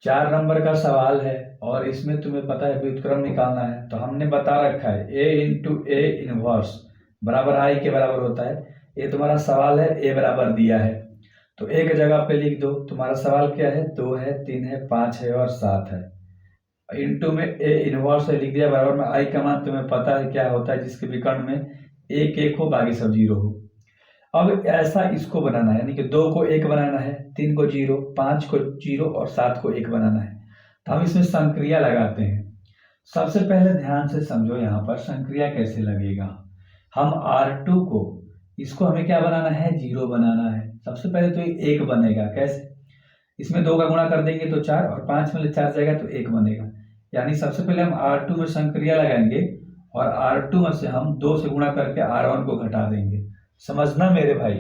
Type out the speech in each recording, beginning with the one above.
4 number का सवाल है और इसमें तुम्हें पता है व्युत्क्रम निकालना है। तो हमने बता रखा है a इंटू ए इनवर्स बराबर आई के बराबर होता है। ये तुम्हारा सवाल है, ए बराबर दिया है तो एक जगह पे लिख दो। तुम्हारा सवाल क्या है, 2 है, 3 है, 5 है और 7 है। इंटू में ए इनवर्स है लिख दिया, बराबर में आई का मान तुम्हें पता है क्या होता है, जिसके विकर्ण में एक एक हो बाकी सब जीरो हो। अब ऐसा इसको बनाना है, यानी कि 2 को 1 बनाना है, 3 को 0, 5 को 0 और 7 को 1 बनाना है। तो हम इसमें संक्रिया लगाते हैं। सबसे पहले ध्यान से समझो यहाँ पर संक्रिया कैसे लगेगा। हम R2 को, इसको हमें क्या बनाना है, 0 बनाना है। सबसे पहले तो ये 1 बनेगा। कैसे, इसमें 2 का गुणा कर देंगे तो 4 और 5 में 4 जाएगा तो 1 बनेगा। यानी सबसे पहले हम R2 में संक्रिया लगाएंगे और R2 में से हम 2 से गुणा करके R1 को घटा देंगे। समझना मेरे भाई,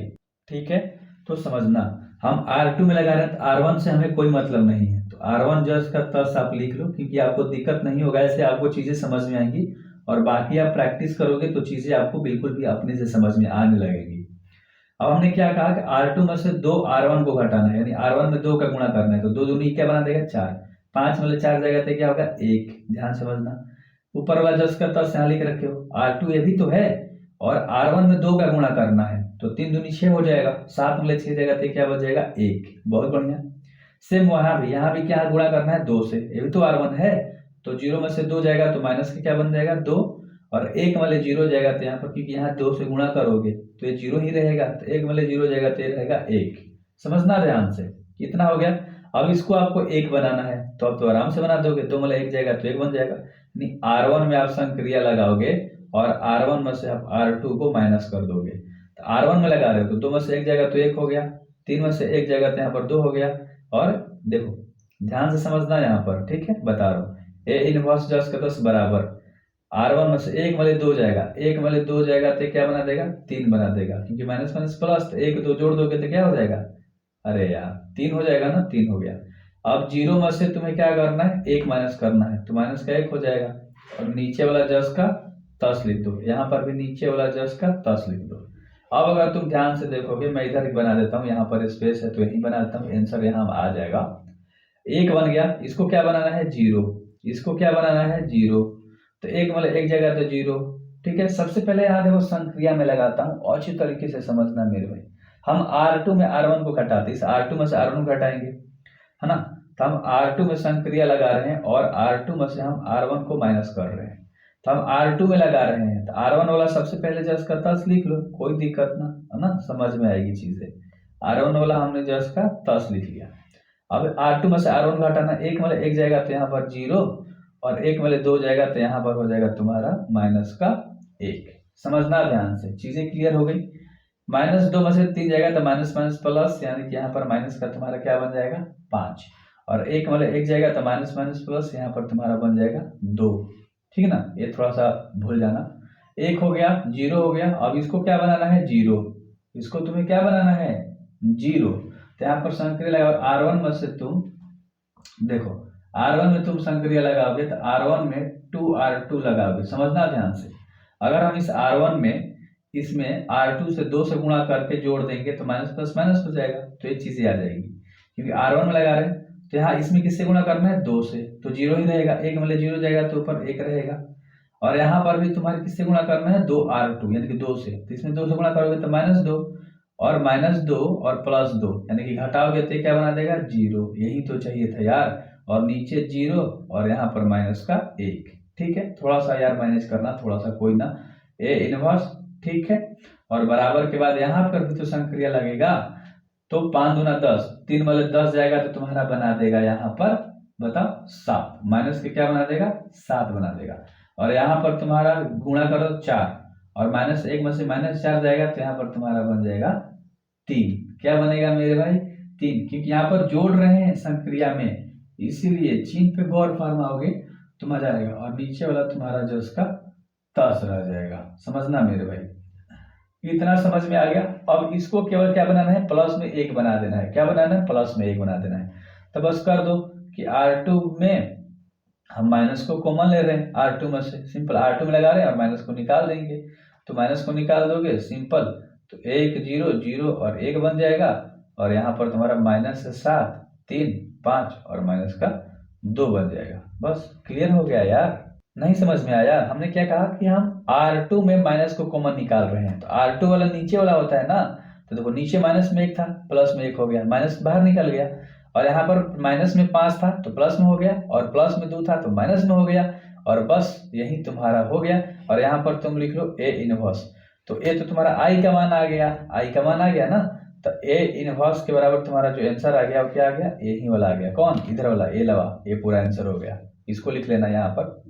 ठीक है। तो समझना, हम R2 में लगा रहे हैं तो R1 से हमें कोई मतलब नहीं है, तो R1 जस्ट का तस आप लिख लो, क्योंकि आपको दिक्कत नहीं होगा, ऐसे आपको चीजें समझ में आएंगी और बाकी आप प्रैक्टिस करोगे तो चीजें आपको बिल्कुल भी अपने से समझ में आने लगेगी। अब हमने क्या कहा कि R2 में से 2 R1 को घटाना है, यानी R1 में 2 का गुणा करना है, तो 2 दूनी क्या बना देगा, 4। 5 में 4 जाएगा तो क्या होगा, 1। ध्यान समझना, ऊपर वाला जस्ट का तस यहाँ लिख रखे हो। R2 ये भी तो है और R1 में 2 का गुणा करना है, तो 3 दूनी 6 हो जाएगा, 7 में 6 जाएगा तो क्या बच जाएगा, 1। बहुत बढ़िया। सेम यहाँ भी क्या गुणा करना है, 2 से, ये भी तो R1 है, तो 0 में से 2 जाएगा तो माइनस का क्या बन जाएगा, 2, और 1 वाले 0 जाएगा तो यहाँ पर, क्योंकि यहाँ 2 से गुणा करोगे तो ये 0 ही रहेगा, तो 1 वाले 0 जाएगा तो ये रहेगा 1। समझना ध्यान से, कितना हो गया। अब इसको आपको 1 बनाना है तो अब तो आराम से बना दोगे, 2 वाला 1 जाएगा तो 1 बन जाएगा। यानी R1 में आप संक्रिया लगाओगे और R1 में से आप R2 को माइनस कर दोगे। तो R1 में लगा रहे हो तो 2 में से 1 जाएगा तो 1 हो गया, 3 में से 1 जाएगा तो यहाँ पर 2 हो गया। और देखो ध्यान से समझना यहाँ पर, ठीक है, बता रहा हूँ। ए इनवर्स जस्ट का 10 बराबर R1 में से 1 वाले 2 जाएगा, 1 वाले 2 जाएगा तो क्या बना देगा, 3 बना देगा, क्योंकि माइनस माइनस प्लस, तो 1 2 जोड़ दोगे तो क्या हो जाएगा, अरे यार 3 हो जाएगा ना, 3 हो गया। अब 0 में से तुम्हें क्या करना है, 1 माइनस करना है, तो माइनस का 1 हो जाएगा और नीचे वाला जस का 10 लिख दो। यहाँ पर भी नीचे वाला जस का 10 लिख दो। अब अगर तुम ध्यान से देखोगे, मैं इधर ही बना देता हूँ, यहाँ पर स्पेस है तो यही बना देता हूँ, आंसर यहाँ आ जाएगा। 1 बन गया, इसको क्या बनाना है, 0, इसको क्या बनाना है, 0, तो 1 मतलब 1 जगह तो 0। ठीक है, सबसे पहले यहाँ देखो संक्रिया में लगाता हूँ, और अच्छी तरीके से समझना मेरे भाई। हम R2 में R1 को घटाते, इस R2 में से R1 घटाएंगे, है ना। तो हम R2 में संक्रिया लगा रहे हैं और R2 में से हम R1 को माइनस कर रहे हैं, तो हम R2 में लगा रहे हैं, तो R1 वाला सबसे पहले जस का 10 लिख लो, कोई दिक्कत ना, है ना, समझ में आएगी चीजें। R1 वाला हमने जस का 10 लिख लिया। अब R2 में से R1 घटाना, 1 मतलब 1 जाएगा तो यहाँ पर 0 और 1 वाले 2 जाएगा तो यहाँ पर हो जाएगा तुम्हारा माइनस का 1। समझना ध्यान से, चीजें क्लियर हो गई। -2 में से 3 जाएगा तो माइनस माइनस प्लस, यानी कि यहाँ पर माइनस का तुम्हारा क्या बन जाएगा, 5, और 1 मतलब 1 जाएगा तो माइनस माइनस प्लस, यहाँ पर तुम्हारा बन जाएगा 2। ठीक है ना, ये थोड़ा सा भूल जाना। 1 हो गया, 0 हो गया, अब इसको क्या बनाना है, 0, इसको तुम्हें क्या बनाना है, 0। तो यहाँ पर संक्रिया लगाओ, R1 में से तुम देखो, R1 में तुम संक्रिया लगाओगे तो R1 में 2R2 लगाओगे। समझना ध्यान से, अगर हम इस R1 में इसमें R2 से 2 से गुणा करके जोड़ देंगे तो माइनस प्लस माइनस हो जाएगा, तो ये चीजें आ जाएगी, क्योंकि R1 में लगा रहे हैं। तो यहाँ इसमें किससे गुणा करना है, 2 से, तो 0 ही रहेगा, 1 मतलब 0 जाएगा तो ऊपर 1 रहेगा। और यहाँ पर भी तुम्हारे किससे गुणा करना है, 2R2 यानी कि 2 से, तो इसमें 2 से गुणा करोगे तो -2 और -2 और +2 यानी कि घटाओगे तो क्या बना देगा, 0। यही तो चाहिए था यार, और नीचे 0 और यहाँ पर माइनस का 1। ठीक है, थोड़ा सा यार मैनेज करना, थोड़ा सा, कोई ना, ए इनवर्स, ठीक है। और बराबर के बाद यहाँ पर भी तो संक्रिया लगेगा, तो 5 दूना 10, 3 वाले 10 जाएगा तो तुम्हारा बना देगा यहाँ पर, बताओ 7, माइनस के क्या बना देगा, 7 बना देगा। और यहाँ पर तुम्हारा गुणा करो 4 और -1 में से -4 जाएगा तो यहाँ पर तुम्हारा बन जाएगा 3। क्या बनेगा मेरे भाई, 3, क्योंकि यहाँ पर जोड़ रहे हैं संक्रिया में, इसीलिए चिन्ह पे गौर फरमाओगे तो मजा आएगा। और नीचे वाला तुम्हारा जो उसका 10 रह जाएगा। समझना मेरे भाई, इतना समझ में आ गया। अब इसको केवल क्या बनाना है, प्लस में 1 बना देना है। क्या बनाना है, प्लस में 1 बना देना है। तो बस कर दो कि R2 में हम माइनस को कॉमन ले रहे हैं, R2 में से सिंपल R2 में लगा रहे हैं और माइनस को निकाल देंगे, तो माइनस को निकाल दोगे सिंपल, तो 1 0 0 और 1 बन जाएगा। और यहाँ पर तुम्हारा -7 3 5 और माइनस का 2 बन जाएगा। बस क्लियर हो गया यार। नहीं समझ में आया? हमने क्या कहा कि हम R2 में माइनस को कॉमन निकाल रहे हैं, तो R2 वाला नीचे वाला होता है ना, तो देखो नीचे माइनस में 1 था, प्लस में 1 हो गया, माइनस बाहर निकल गया। और यहाँ पर माइनस में 5 था तो प्लस में हो गया, और प्लस में 2 था तो माइनस में हो गया, और बस यही तुम्हारा हो गया। और यहाँ पर तुम लिख लो A इनवर्स, तो A तो तुम्हारा I का मान आ गया, I का मान आ गया ना, तो A इनवर्स के बराबर तुम्हारा जो आंसर आ गया वो क्या आ गया? A ही वाला आ गया। कौन? इधर वाला A लवा, ये पूरा आंसर हो गया। इसको लिख लेना यहाँ पर।